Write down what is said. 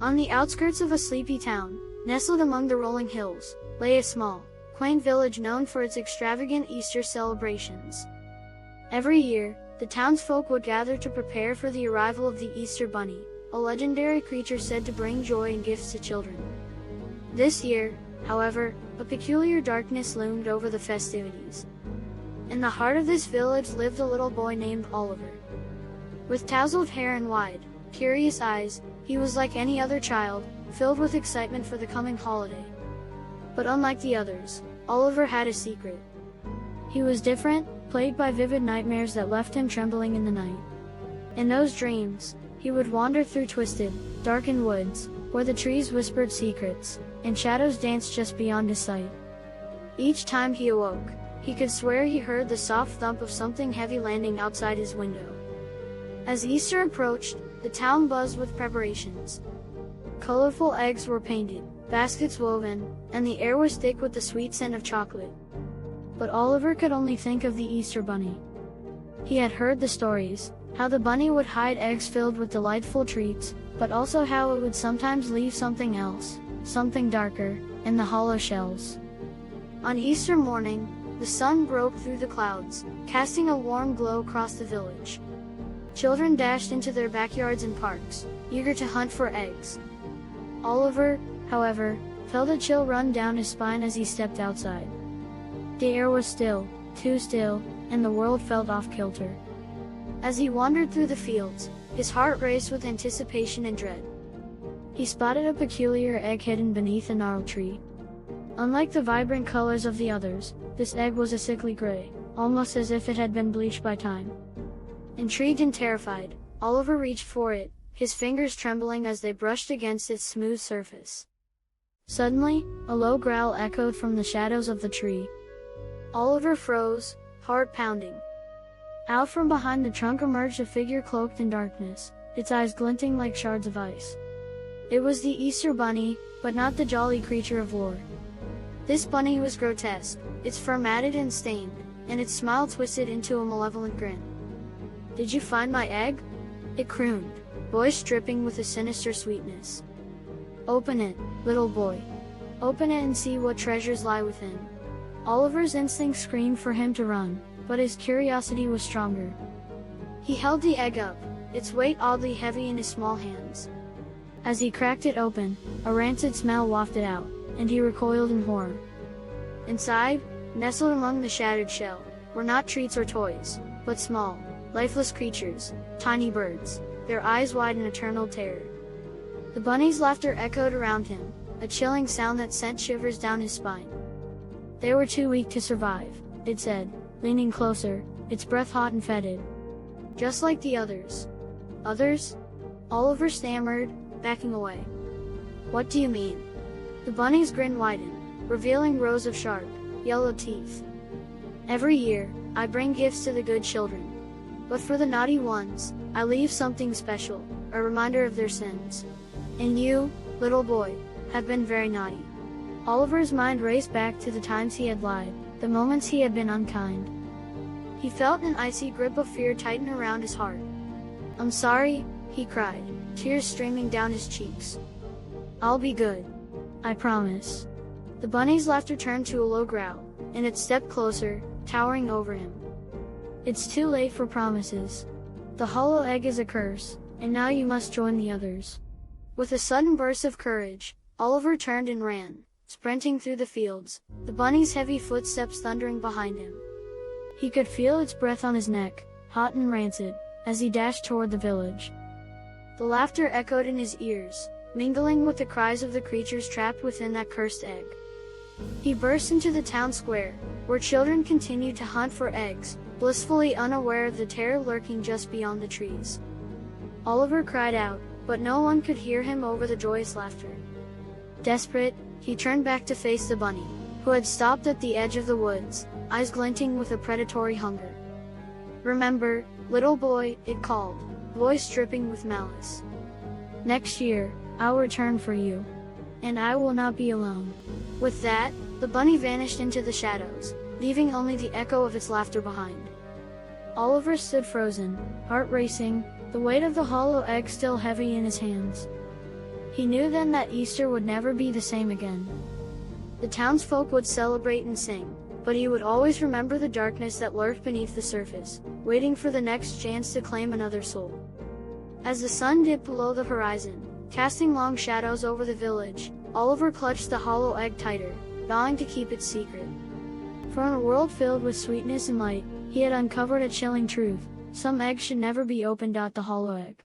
On the outskirts of a sleepy town, nestled among the rolling hills, lay a small, quaint village known for its extravagant Easter celebrations. Every year, the townsfolk would gather to prepare for the arrival of the Easter Bunny, a legendary creature said to bring joy and gifts to children. This year, however, a peculiar darkness loomed over the festivities. In the heart of this village lived a little boy named Oliver. With tousled hair and wide, curious eyes, he was like any other child, filled with excitement for the coming holiday. But unlike the others, Oliver had a secret. He was different, plagued by vivid nightmares that left him trembling in the night. In those dreams, he would wander through twisted, darkened woods, where the trees whispered secrets, and shadows danced just beyond his sight. Each time he awoke, he could swear he heard the soft thump of something heavy landing outside his window. As Easter approached, the town buzzed with preparations. Colorful eggs were painted, baskets woven, and the air was thick with the sweet scent of chocolate. But Oliver could only think of the Easter Bunny. He had heard the stories, how the bunny would hide eggs filled with delightful treats, but also how it would sometimes leave something else, something darker, in the hollow shells. On Easter morning, the sun broke through the clouds, casting a warm glow across the village. Children dashed into their backyards and parks, eager to hunt for eggs. Oliver, however, felt a chill run down his spine as he stepped outside. The air was still, too still, and the world felt off-kilter. As he wandered through the fields, his heart raced with anticipation and dread. He spotted a peculiar egg hidden beneath a gnarled tree. Unlike the vibrant colors of the others, this egg was a sickly gray, almost as if it had been bleached by time. Intrigued and terrified, Oliver reached for it, his fingers trembling as they brushed against its smooth surface. Suddenly, a low growl echoed from the shadows of the tree. Oliver froze, heart pounding. Out from behind the trunk emerged a figure cloaked in darkness, its eyes glinting like shards of ice. It was the Easter Bunny, but not the jolly creature of lore. This bunny was grotesque, its fur matted and stained, and its smile twisted into a malevolent grin. "Did you find my egg?" it crooned, voice dripping with a sinister sweetness. "Open it, little boy. Open it and see what treasures lie within." Oliver's instinct screamed for him to run, but his curiosity was stronger. He held the egg up, its weight oddly heavy in his small hands. As he cracked it open, a rancid smell wafted out, and he recoiled in horror. Inside, nestled among the shattered shell, were not treats or toys, but small, lifeless creatures, tiny birds, their eyes wide in eternal terror. The bunny's laughter echoed around him, a chilling sound that sent shivers down his spine. "They were too weak to survive," it said, leaning closer, its breath hot and fetid. "Just like the others." "Others?" Oliver stammered, backing away. "What do you mean?" The bunny's grin widened, revealing rows of sharp, yellow teeth. "Every year, I bring gifts to the good children. But for the naughty ones, I leave something special, a reminder of their sins. And you, little boy, have been very naughty." Oliver's mind raced back to the times he had lied, the moments he had been unkind. He felt an icy grip of fear tighten around his heart. "I'm sorry," he cried, tears streaming down his cheeks. "I'll be good. I promise." The bunny's laughter turned to a low growl, and it stepped closer, towering over him. "It's too late for promises. The hollow egg is a curse, and now you must join the others." With a sudden burst of courage, Oliver turned and ran, sprinting through the fields, the bunny's heavy footsteps thundering behind him. He could feel its breath on his neck, hot and rancid, as he dashed toward the village. The laughter echoed in his ears, mingling with the cries of the creatures trapped within that cursed egg. He burst into the town square, where children continued to hunt for eggs, blissfully unaware of the terror lurking just beyond the trees. Oliver cried out, but no one could hear him over the joyous laughter. Desperate, he turned back to face the bunny, who had stopped at the edge of the woods, eyes glinting with a predatory hunger. "Remember, little boy," it called, voice dripping with malice. "Next year, I'll return for you. And I will not be alone." With that, the bunny vanished into the shadows, leaving only the echo of its laughter behind. Oliver stood frozen, heart racing, the weight of the hollow egg still heavy in his hands. He knew then that Easter would never be the same again. The townsfolk would celebrate and sing, but he would always remember the darkness that lurked beneath the surface, waiting for the next chance to claim another soul. As the sun dipped below the horizon, casting long shadows over the village, Oliver clutched the hollow egg tighter, vowing to keep it secret. For in a world filled with sweetness and light, he had uncovered a chilling truth: some eggs should never be opened out the hollow egg.